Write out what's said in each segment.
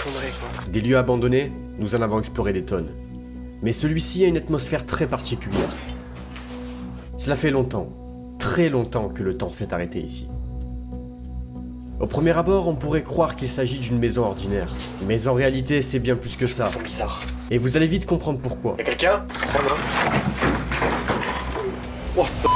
cochonnerie quoi. Des lieux abandonnés, nous en avons exploré des tonnes. Mais celui-ci a une atmosphère très particulière. Cela fait longtemps, très longtemps que le temps s'est arrêté ici. Au premier abord, on pourrait croire qu'il s'agit d'une maison ordinaire. Mais en réalité, c'est bien plus que ça. Ils sont bizarres. Et vous allez vite comprendre pourquoi. Y'a quelqu'un? Oh, ça...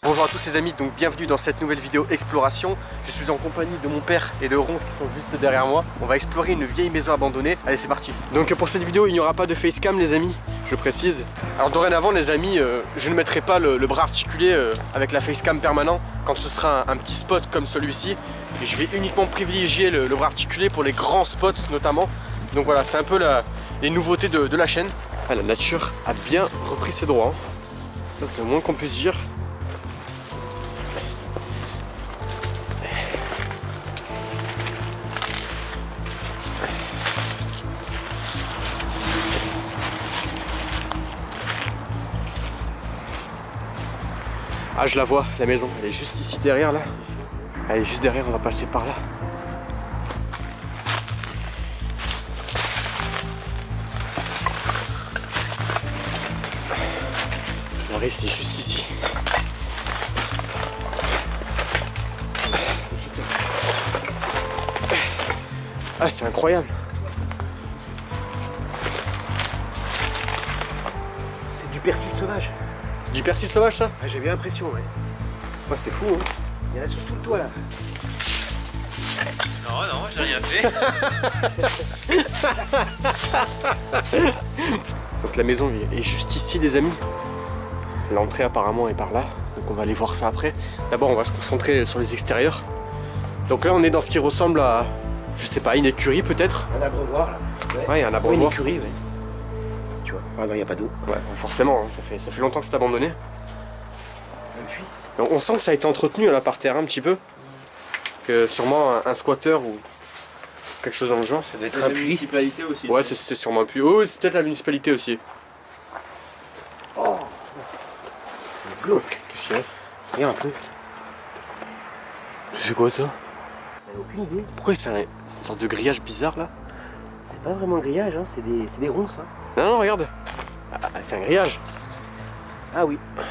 Bonjour à tous les amis, donc bienvenue dans cette nouvelle vidéo exploration. Je suis en compagnie de mon père et de Ronce qui sont juste derrière moi. On va explorer une vieille maison abandonnée. Allez, c'est parti. Donc pour cette vidéo, il n'y aura pas de facecam les amis, je le précise. Alors dorénavant les amis, je ne mettrai pas le bras articulé avec la facecam permanent quand ce sera un petit spot comme celui-ci. Et je vais uniquement privilégier le bras articulé pour les grands spots notamment. Donc voilà, c'est un peu les nouveautés de la chaîne. Ah, la nature a bien repris ses droits. Ça, c'est le moins qu'on puisse dire. Ah, je la vois, la maison, elle est juste ici derrière là. Elle est juste derrière, on va passer par là. On arrive, c'est juste ici. Ah, c'est incroyable. C'est du persil sauvage. C'est du persil sauvage ça? Ah, j'ai bien l'impression, ouais. Ouais, c'est fou hein. Il y en a sur tout le toit là. Non, j'ai rien fait. Donc la maison est juste ici les amis. L'entrée apparemment est par là. Donc on va aller voir ça après. D'abord on va se concentrer sur les extérieurs. Donc là on est dans ce qui ressemble à, je sais pas, une écurie peut-être. Un abreuvoir là. Ouais, il y a un Une abreuvoir. écurie, ouais. Tu vois, ah non, il n'y a pas d'eau. Ouais, forcément, hein, ça fait longtemps que c'est abandonné. Un puits. Donc, on sent que ça a été entretenu là par terre un petit peu. Que sûrement un squatter ou quelque chose dans le genre. Ça doit être un puits. Municipalité aussi. Ouais, c'est sûrement un puits. Oh, c'est peut-être la municipalité aussi. Oh, c'est glauque. Qu'est-ce qu'il y a? Regarde un peu. C'est quoi ça? J'avais aucune idée. Pourquoi c'est une sorte de grillage bizarre là? C'est pas vraiment un grillage, hein. C'est des ronces. Hein. Non, regarde. Ah, c'est un grillage. Ah oui. Ah,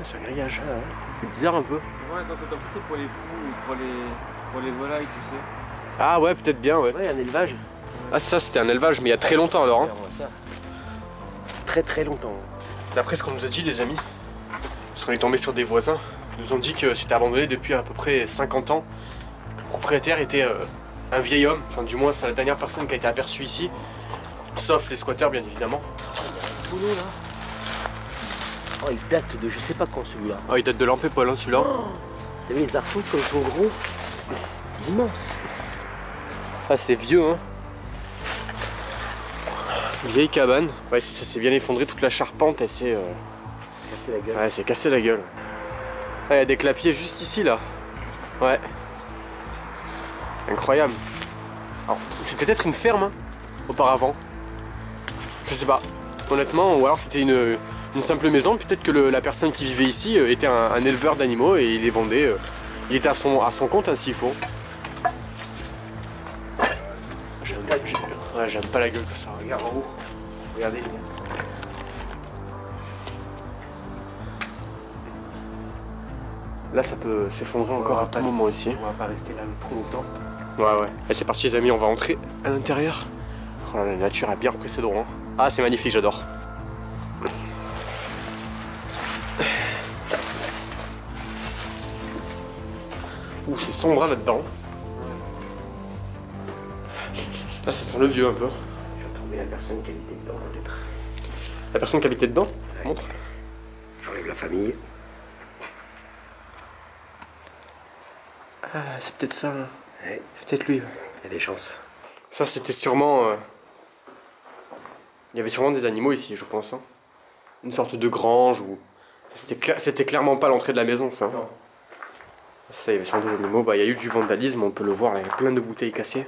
c'est un grillage. Ah, ouais. C'est bizarre un peu. Ouais, quand c'est pour les poules, pour les volailles, tu sais. Ah ouais, peut-être bien, ouais. Ouais, un élevage. Ah ça, c'était un élevage, mais il y a très longtemps alors. Hein. Très très longtemps. D'après ce qu'on nous a dit, les amis, parce qu'on est tombé sur des voisins, ils nous ont dit que c'était abandonné depuis à peu près 50 ans. Le propriétaire était un vieil homme, enfin du moins c'est la dernière personne qui a été aperçue ici, sauf les squatteurs bien évidemment. Tout l'eau là. Oh, il date de je sais pas quand celui-là. Ah, il date de l'Ampépole, hein, celui-là. Oh, t'as vu les arceaux comme ils sont gros. Immense. Ah, c'est vieux, hein. Vieille cabane. Ouais, ça s'est bien effondré, toute la charpente, elle s'est... Cassé la gueule. Ouais, c'est cassé la gueule. Ah, il y a des clapiers juste ici, là. Ouais. Incroyable. Alors, c'était peut-être une ferme, hein, auparavant. Je sais pas, honnêtement, ou alors c'était une simple maison. Peut-être que la personne qui vivait ici était un éleveur d'animaux et il les vendait. Il était à son compte, hein, s'il faut. J'aime pas la gueule que ça. Regarde en haut. Regardez les gars. Là, ça peut s'effondrer encore à tout moment ici. On va pas rester là trop longtemps. Ouais. Et c'est parti, les amis, on va entrer à l'intérieur. Oh, la nature a bien repris ses droits. Hein. Ah, c'est magnifique, j'adore. Ouh, c'est sombre hein, là-dedans. Là, ça sent le vieux un peu. Je vais trouver la personne qui habitait dedans peut-être. La personne qui habitait dedans? Ouais. Montre. J'enlève la famille. Ah, c'est peut-être ça. Hein. Ouais. C'est peut-être lui. Il y a des chances. Ça, c'était sûrement... Il y avait sûrement des animaux ici, je pense. Hein. Une sorte de grange ou... C'était clairement pas l'entrée de la maison, ça. Non. Ça, il y avait sûrement des animaux. Bah, il y a eu du vandalisme, on peut le voir. Là, il y a plein de bouteilles cassées.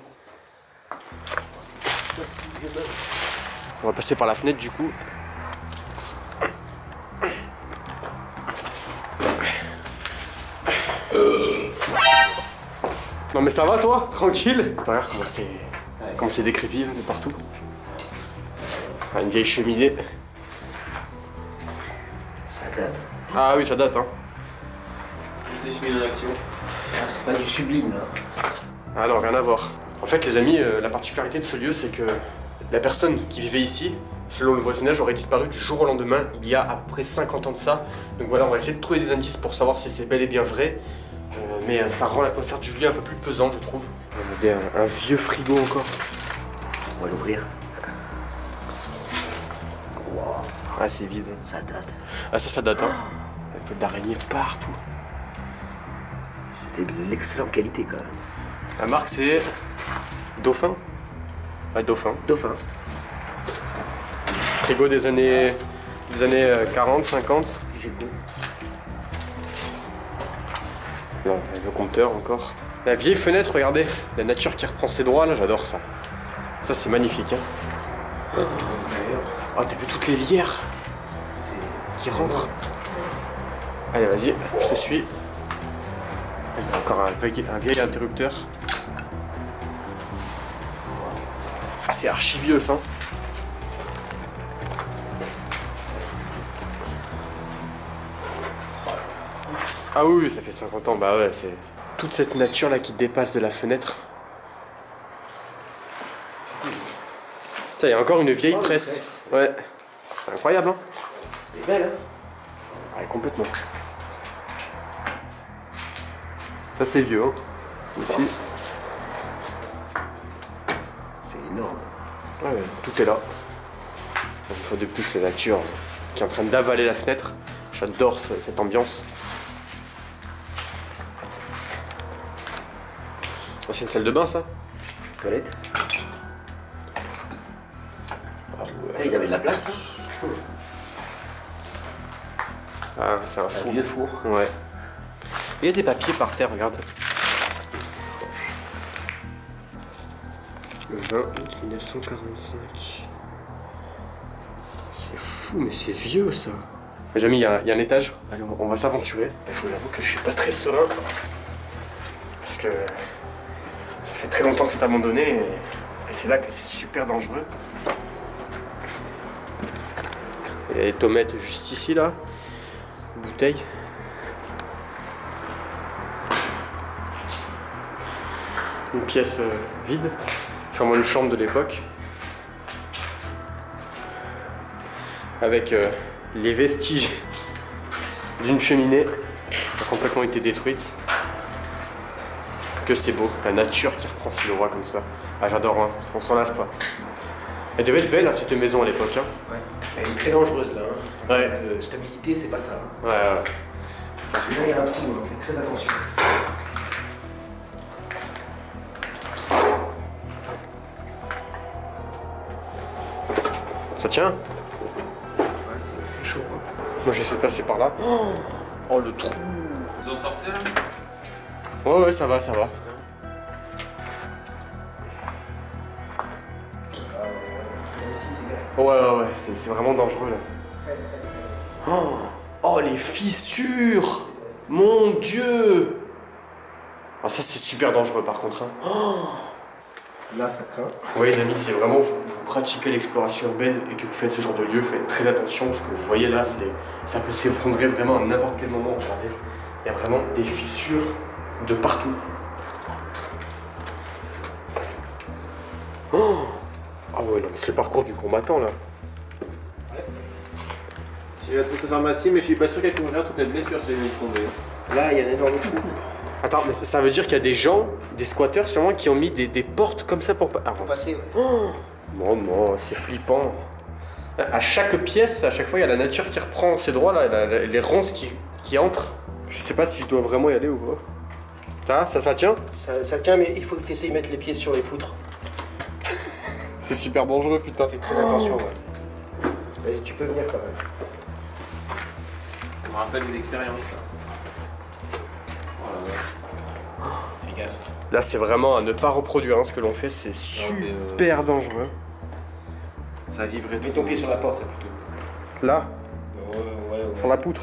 On va passer par la fenêtre, du coup. Non mais ça va toi? Tranquille? Regarde comment c'est décrépit de partout. Ah, une vieille cheminée. Ça date. Ah oui, ça date hein. Des cheminées en action. Ah, c'est pas du sublime là. Ah non, rien à voir. En fait les amis, la particularité de ce lieu c'est que la personne qui vivait ici, selon le voisinage, aurait disparu du jour au lendemain, il y a à peu près 50 ans de ça. Donc voilà, on va essayer de trouver des indices pour savoir si c'est bel et bien vrai. Mais ça rend l'atmosphère du lieu un peu plus pesant, je trouve. On a un vieux frigo encore. On va l'ouvrir. Wow, Ah, c'est vide. ça date. Ah, ça date, hein. Il y a fait d'araignées partout. C'était de l'excellente qualité quand même. La marque, c'est Dauphin. Ouais, Dauphin. Dauphin. Frigo des années 40, 50. Géco. Non, le compteur encore. La vieille fenêtre, regardez. La nature qui reprend ses droits, là, j'adore ça. Ça, c'est magnifique, hein. Oh, t'as vu toutes les lierres qui rentrent? Allez, vas-y, je te suis. Il y a encore un vieil interrupteur. Ah, c'est archi vieux, ça. Ah oui, ça fait 50 ans, bah ouais, c'est toute cette nature là qui dépasse de la fenêtre. Tiens, il y a encore une vieille presse. Ouais, c'est incroyable, hein. C'est belle, hein. Ouais, complètement. Ça c'est vieux, hein. Ici. C'est énorme. Ouais, ouais, tout est là. Une fois de plus, c'est la nature qui est en train d'avaler la fenêtre. J'adore cette ambiance. Oh, c'est une salle de bain, ça? Toilette. Ah, ouais. Ah, ils avaient de la place, hein. Ah, c'est un four. vieux four. Ouais. Il y a des papiers par terre, regarde. Le 20 août 1945. C'est fou, mais c'est vieux ça. Les amis, il y a un étage. Allez, on va s'aventurer. Il faut j'avoue que je suis pas très serein. Parce que ça fait très longtemps que c'est abandonné. Et c'est là que c'est super dangereux. Il y a les tomates juste ici, là. Bouteille. Une pièce vide, sûrement une chambre de l'époque, avec les vestiges d'une cheminée qui a complètement été détruite. Que c'est beau, la nature qui reprend ses droits comme ça. Ah, j'adore, hein. On s'en lasse pas. Elle devait être belle, hein, cette maison à l'époque. Hein. Ouais. Elle est très dangereuse là. Hein. Ouais. Stabilité, c'est pas ça. Hein. Ouais, ouais. Parce que là, il y a un trou, on fait très attention. Ça tient? Ouais, c'est chaud. Hein. Moi j'essaie de passer par là. Oh le trou! Vous en sortez là? Ouais, ouais, ça va, ça va. Ouais, ouais, ouais, c'est vraiment dangereux là. Oh, les fissures! Mon Dieu! Ah, ça c'est super dangereux par contre. Hein. Là, ça craint. Oui les amis, c'est vraiment vous pratiquez l'exploration urbaine et que vous faites ce genre de lieu, faites très attention parce que vous voyez là, ça peut s'effondrer vraiment à n'importe quel moment. Regardez, il y a vraiment des fissures de partout. Oh ah ouais, non mais c'est le parcours du combattant là. Ouais. J'ai la trouvé cette pharmacie, mais je suis pas sûr qu'elle couvrirait toutes les blessures si j'ai mis tomber. Là, il y a un énorme trou. Attends, mais ça veut dire qu'il y a des gens, des squatteurs sûrement, qui ont mis des portes comme ça pour... Ah, Pour passer, ouais. oh non, non, c'est flippant. À chaque pièce, à chaque fois, il y a la nature qui reprend ses droits, là, les ronces qui entrent. Je sais pas si je dois vraiment y aller ou pas. Ça tient? Ça tient, mais il faut que tu essayes de mettre les pieds sur les poutres. C'est super dangereux, putain. Fais très attention, ouais. Vas-y, tu peux venir quand même. Ça me rappelle des expériences. Fais gaffe. Là, c'est vraiment à ne pas reproduire, hein, ce que l'on fait, c'est super dangereux. Ça vibrait. Mets ton pied sur la porte, plutôt. Là, Ouais. sur la poutre.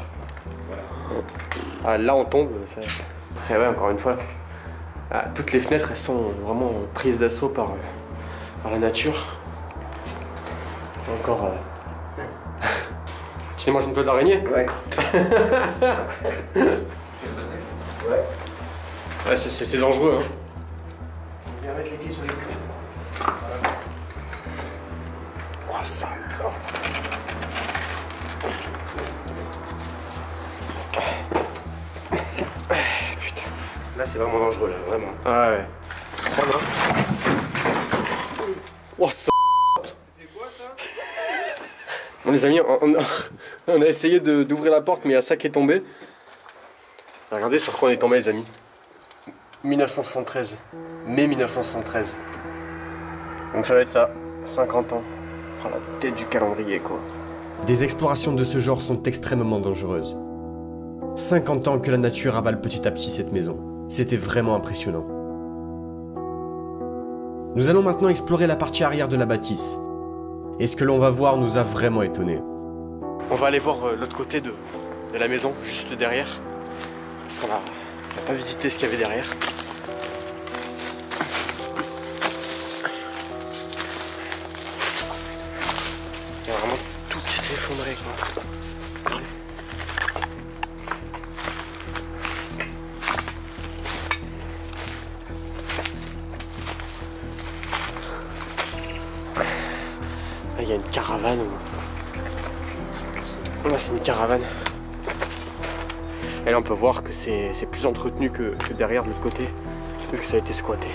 Voilà. Ah, là, on tombe. Ça... Et ouais, encore une fois. Ah, toutes les fenêtres, elles sont vraiment prises d'assaut par la nature. Encore... Tu manges une toile d'araignée? Ouais. Ouais. Ouais, c'est dangereux, hein. On vient mettre les pieds sur les couilles. Voilà. Oh, ça alors. Putain. Là, c'est vraiment dangereux, là, vraiment. Ah ouais. Je crois, là. Oh, ça. C'est quoi ça? Bon, les amis, on a essayé d'ouvrir la porte, mais il y a ça qui est tombé. Regardez sur quoi on est tombé, les amis. 1973. Mai 1973. Donc ça va être ça. 50 ans. Oh, la tête du calendrier, quoi. Des explorations de ce genre sont extrêmement dangereuses. 50 ans que la nature avale petit à petit cette maison. C'était vraiment impressionnant. Nous allons maintenant explorer la partie arrière de la bâtisse. Et ce que l'on va voir nous a vraiment étonnés. On va aller voir l'autre côté de la maison, juste derrière. Parce qu'on n'a pas visité ce qu'il y avait derrière. Il y a vraiment tout qui s'est effondré, quoi. Là, il y a une caravane. Là, c'est une caravane. Et là, on peut voir que c'est plus entretenu que derrière de l'autre côté, vu que ça a été squatté.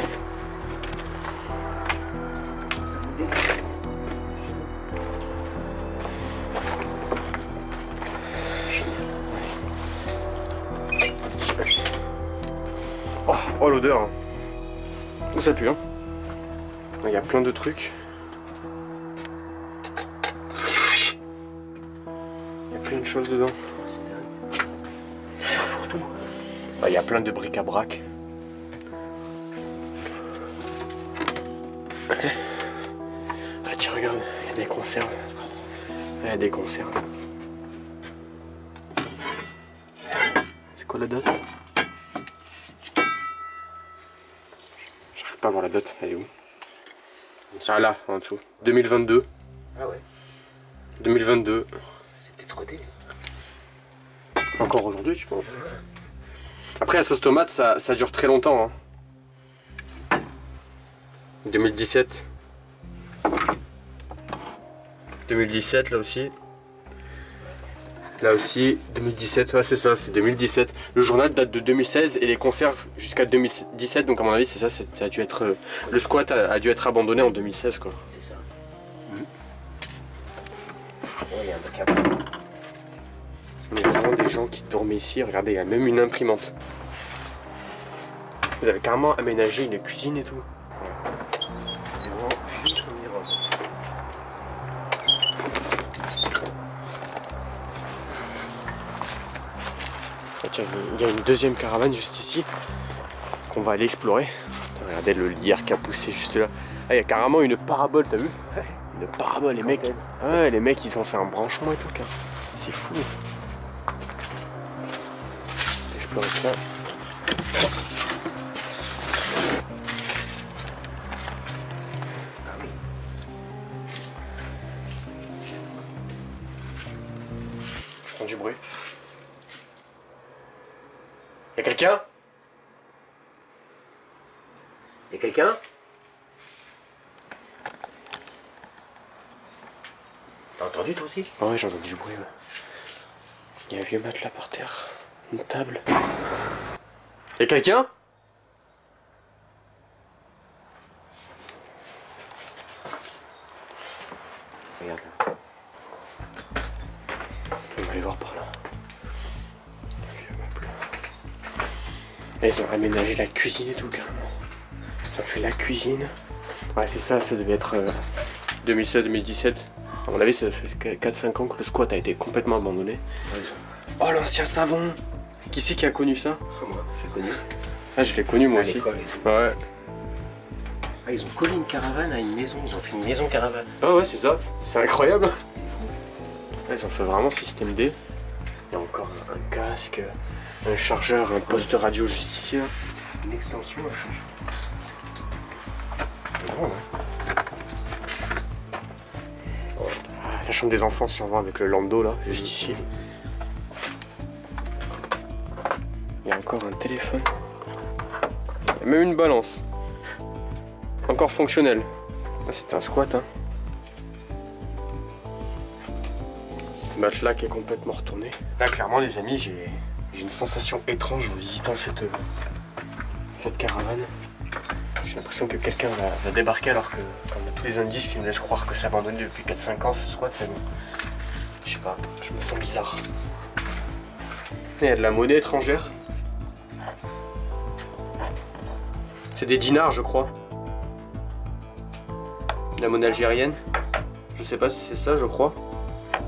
Oh, l'odeur. Oh, ça pue, hein. Il y a plein de trucs. Il y a plein de choses dedans. C'est un fourre-tout. Il y a plein de bric-à-brac. Ah tiens, regarde, il y a des conserves. Il y a des conserves. C'est quoi la date? J'arrive pas à voir la date, elle est où? Ah là, en dessous. 2022. Ah ouais. 2022. C'est peut-être squatté. Encore aujourd'hui, je pense. Après, la sauce tomate, ça dure très longtemps. Hein. 2017. 2017, là aussi. Là aussi, 2017, ouais, c'est ça, c'est 2017. Le journal date de 2016 et les conserves jusqu'à 2017, donc à mon avis, c'est ça, ça a dû être. Le squat a dû être abandonné en 2016, quoi. C'est ça. Oh, il y a un bac à bras. Il y a vraiment des gens qui dormaient ici. Regardez, il y a même une imprimante. Vous avez carrément aménagé une cuisine et tout. C'est vraiment juste comme Iran. Ah, tiens, il y a une deuxième caravane juste ici qu'on va aller explorer. Regardez le lierre qui a poussé juste là. Ah, il y a carrément une parabole, t'as vu? Une parabole, les mecs. Ouais, les mecs, ils ont fait un branchement et tout. C'est fou. Explorer ça. J'entends du bruit. Y'a quelqu'un? Y'a quelqu'un? T'as entendu toi aussi? Ouais, j'ai entendu du bruit. Ouais. Il y a un vieux matelas par terre. Une table. Y'a quelqu'un? Regarde là. On va aller voir par là. Et ils ont aménagé la cuisine et tout carrément. Ça fait la cuisine. Ouais, c'est ça, ça devait être 2016-2017. À mon avis, ça fait 4-5 ans que le squat a été complètement abandonné. Oh, l'ancien savon! Qui c'est qui a connu ça? Moi, j'ai connu. Ah, je l'ai connu moi À aussi. l'école et tout. Ouais. Ah, ils ont collé une caravane à une maison. Ils ont fait une maison caravane. Ah ouais, c'est ça. C'est incroyable. C'est fou. Ouais, ils ont fait vraiment système D. Il y a encore un casque, un chargeur, un poste radio juste ici. Là. Une extension, là, C'est grand, hein. La chambre des enfants sûrement avec le lando là, juste ici. Il y a encore un téléphone. Il y a même une balance. Encore fonctionnelle. Là c'est un squat hein. Le matelas qui est complètement retourné. Là clairement les amis j'ai une sensation étrange en visitant cette caravane. J'ai l'impression que quelqu'un va débarquer alors que comme tous les indices qui nous laissent croire que c'est abandonné depuis 4-5 ans ce squat, mais bon, je sais pas, je me sens bizarre. Il y a de la monnaie étrangère. C'est des dinars je crois. La monnaie algérienne. Je sais pas si c'est ça je crois.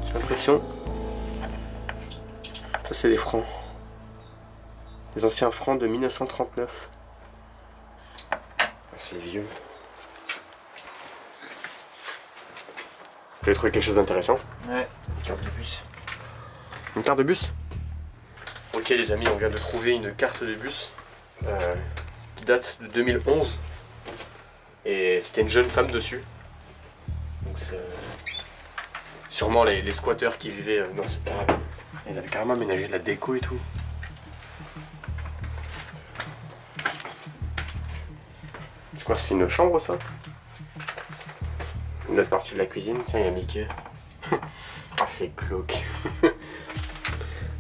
J'ai l'impression. Ça c'est des francs. Les anciens francs de 1939. C'est vieux. Vous avez trouvé quelque chose d'intéressant? Ouais, carte de bus. Une carte de bus? Ok les amis, on vient de trouver une carte de bus qui date de 2011. Et c'était une jeune femme dessus. Donc c'est sûrement les squatteurs qui vivaient dans cette caravane. Ils avaient carrément aménagé de la déco et tout. C'est quoi, c'est une chambre ça? Une autre partie de la cuisine, tiens il y a Mickey. Ah c'est glauque.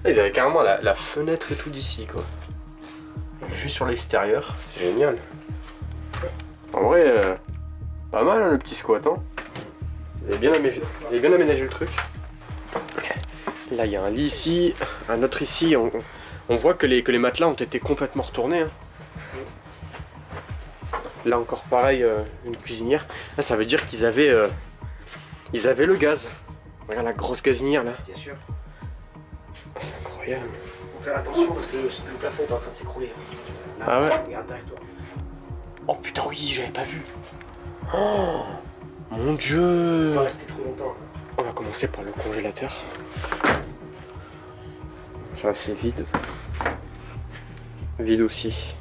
Ils avaient carrément la fenêtre et tout d'ici quoi. Vue sur l'extérieur, c'est génial. En vrai, pas mal hein, le petit squat hein. Ils avaient bien aménagé le truc. Là il y a un lit ici, un autre ici, on voit que les matelas ont été complètement retournés hein. Là encore pareil, une cuisinière. Là ça veut dire qu'ils avaient le gaz. Regarde la grosse gazinière là. Bien sûr. Oh, c'est incroyable. Faut faire attention parce que le plafond est en train de s'écrouler. Ah ouais. Regarde derrière toi. Oh putain oui, j'avais pas vu. Oh mon On dieu. va rester trop longtemps. On va commencer par le congélateur. Ça c'est vide. Vide aussi.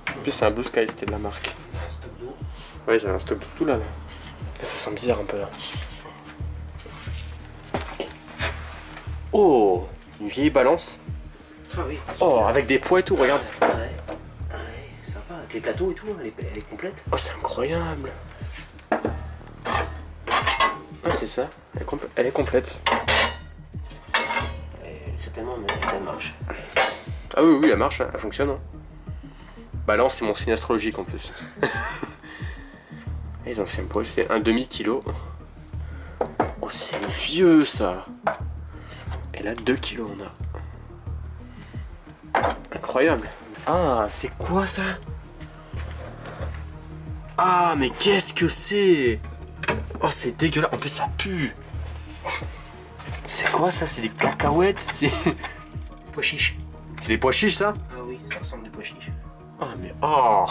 En plus c'est un Blue Sky, c'était de la marque. Un stock d'eau. Ouais, ils avaient un stock de tout là. Là ça sent bizarre un peu là. Oh, une vieille balance. Ah oui. Oh, avec des poids et tout, regarde. Ouais. Ouais, sympa. Avec les plateaux et tout, elle est complète. Oh, c'est incroyable. Ah, c'est ça. Elle est complète. Certainement, mais elle marche. Ah oui, oui, elle marche, elle fonctionne. Hein. Balance, c'est mon signe astrologique en plus. Les anciens poids, c'est un demi-kilo. Oh, c'est vieux ça. Et là, 2 kilos on a. Incroyable. Ah, c'est quoi ça? Ah, mais qu'est-ce que c'est? Oh, c'est dégueulasse. En plus, ça pue. C'est quoi ça? C'est des cacahuètes? C'est Pois chiches. C'est des pois chiches ça? Ah oui, ça ressemble des pois chiches. Ah mais oh.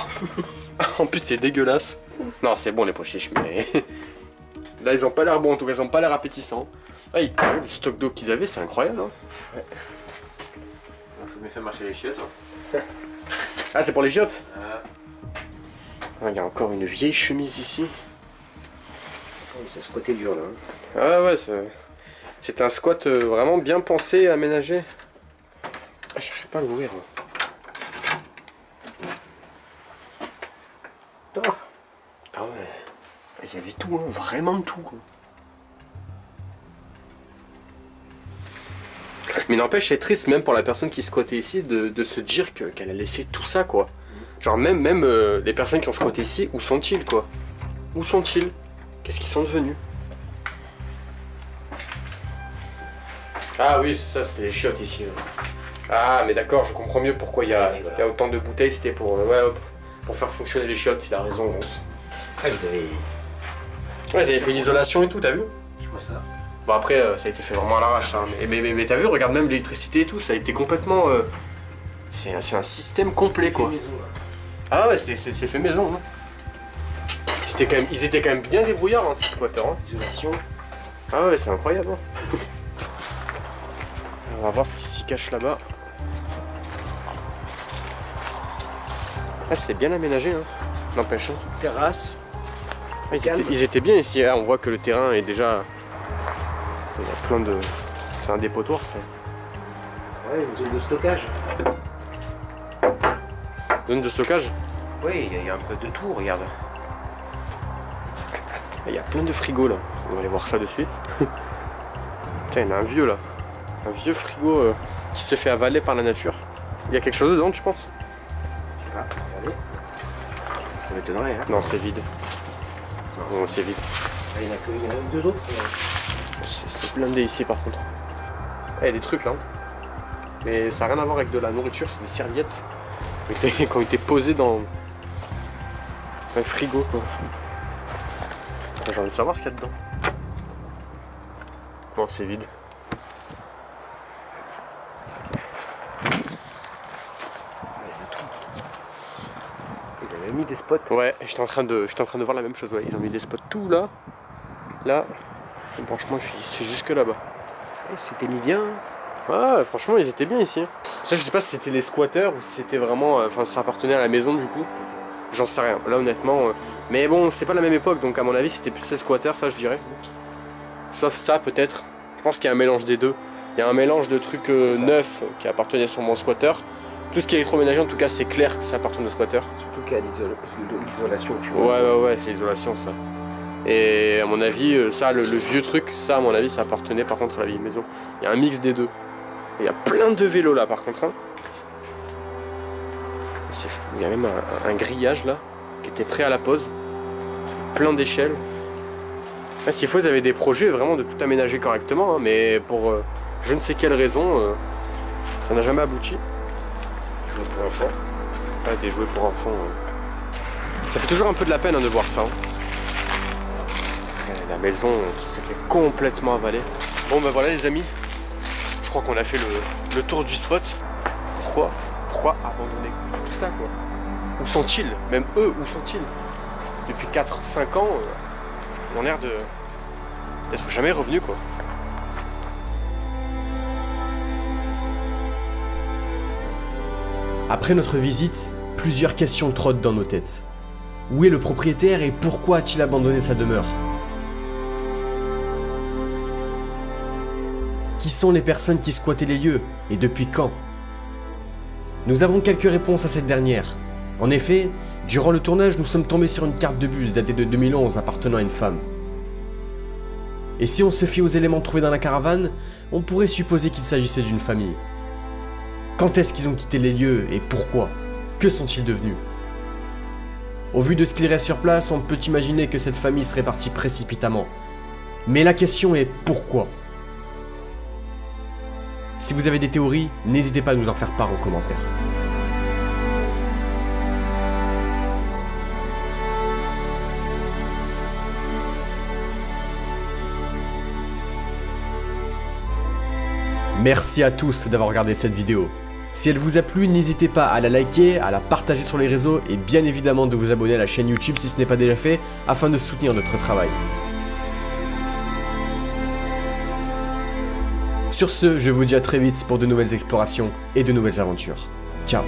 En plus c'est dégueulasse. Non c'est bon les pois chiches mais là ils ont pas l'air bons en tout cas, ils ont pas l'air appétissants. Ah, le stock d'eau qu'ils avaient c'est incroyable hein. Ouais. Faut bien faire marcher les chiottes. Hein. Ah c'est pour les chiottes? Ah. Ah, il y a encore une vieille chemise ici. Oui, ça squattait dur là. Ah ouais c'est un squat vraiment bien pensé, aménagé. Ah, j'arrive pas à l'ouvrir. Ah ouais, ils avaient tout, hein, vraiment tout quoi. Mais n'empêche, c'est triste même pour la personne qui squattait ici de se dire qu'elle a laissé tout ça quoi. Genre même les personnes qui ont squatté ici, où sont-ils quoi? Où sont-ils? Qu'est-ce qu'ils sont devenus? Ah oui, c'est ça, c'était les chiottes ici. Ah mais d'accord, je comprends mieux pourquoi il y a autant de bouteilles, c'était pour faire fonctionner les chiottes, il a raison Ronce. Ah, ils avaient... Ouais, ils avaient fait l'isolation et tout, t'as vu? Je vois ça. Bon après, ça a été fait vraiment à l'arrache, hein. Mais t'as vu, regarde même l'électricité et tout, ça a été complètement... C'est un système complet quoi. Maison, là. Ah ouais, c'est fait maison. Hein. Ils étaient quand même bien débrouillards hein, ces squatteurs. Hein. Isolation. Ah ouais, c'est incroyable. Hein. On va voir ce qui s'y cache là-bas. Ah, c'était bien aménagé, hein. N'empêche. Hein. Terrasse. Ah, ils étaient bien ici. Ah, on voit que le terrain est déjà. Il y a plein de. C'est un dépotoir, ça. Ouais, une zone de stockage. Zone de stockage. Oui, il y a un peu de tout, regarde. Il y a plein de frigos là. On va aller voir ça de suite. Tiens, il y en a un vieux là. Un vieux frigo qui se fait avaler par la nature. Il y a quelque chose dedans, tu penses? Ah, regardez. Ça m'étonnerait, hein. Non, c'est vide. Non, c'est vide. Ah, il y en a que même deux autres. C'est blindé ici par contre. Il y a des trucs là. Mais ça n'a rien à voir avec de la nourriture, c'est des serviettes qui ont été posées dans un frigo quoi. J'ai envie de savoir ce qu'il y a dedans. Bon, c'est vide. Ils avaient mis des spots. Ouais, j'étais en train de voir la même chose. Ouais. Ils ont mis des spots tout là. Là. Et franchement, il se fait jusque là-bas. Ouais, c'était mis bien. Ah, franchement, ils étaient bien ici. Ça, je sais pas si c'était les squatteurs ou si c'était vraiment. Enfin, ça appartenait à la maison du coup. J'en sais rien. Là, honnêtement. Mais bon, c'est pas la même époque, donc à mon avis, c'était plus les squatteurs, ça, je dirais. Sauf ça, peut-être. Je pense qu'il y a un mélange des deux. Il y a un mélange de trucs neufs qui appartenaient sûrement aux squatteurs. Tout ce qui est électroménager, en tout cas, c'est clair que ça appartient aux squatteurs. Surtout qu'il y a l'isolation, tu vois. Ouais, c'est l'isolation, ça. Et à mon avis, ça, le vieux truc, ça, à mon avis, ça appartenait par contre à la vieille maison. Il y a un mix des deux. Et il y a plein de vélos là, par contre. Hein. C'est fou. Il y a même un grillage là, qui était prêt à la pose. Plein d'échelles. Ah, s'il faut, ils avaient des projets vraiment de tout aménager correctement, hein, mais pour je ne sais quelle raison, ça n'a jamais abouti. Jouer pour enfants. Ouais, des jouets pour enfants. Ça fait toujours un peu de la peine hein, de voir ça. Hein. La maison se fait complètement avaler. Bon ben voilà les amis, je crois qu'on a fait le tour du spot. Pourquoi abandonner tout ça quoi? Où sont-ils? Même eux, où sont-ils? Depuis 4-5 ans, ils ont l'air d'être jamais revenus quoi. Après notre visite, plusieurs questions trottent dans nos têtes. Où est le propriétaire et pourquoi a-t-il abandonné sa demeure? Qui sont les personnes qui squattaient les lieux et depuis quand? Nous avons quelques réponses à cette dernière. En effet, durant le tournage, nous sommes tombés sur une carte de bus datée de 2011 appartenant à une femme. Et si on se fie aux éléments trouvés dans la caravane, on pourrait supposer qu'il s'agissait d'une famille. Quand est-ce qu'ils ont quitté les lieux et pourquoi? Que sont-ils devenus? Au vu de ce qu'il reste sur place, on peut imaginer que cette famille serait partie précipitamment. Mais la question est pourquoi? Si vous avez des théories, n'hésitez pas à nous en faire part en commentaire. Merci à tous d'avoir regardé cette vidéo. Si elle vous a plu, n'hésitez pas à la liker, à la partager sur les réseaux et bien évidemment de vous abonner à la chaîne YouTube si ce n'est pas déjà fait afin de soutenir notre travail. Sur ce, je vous dis à très vite pour de nouvelles explorations et de nouvelles aventures. Ciao!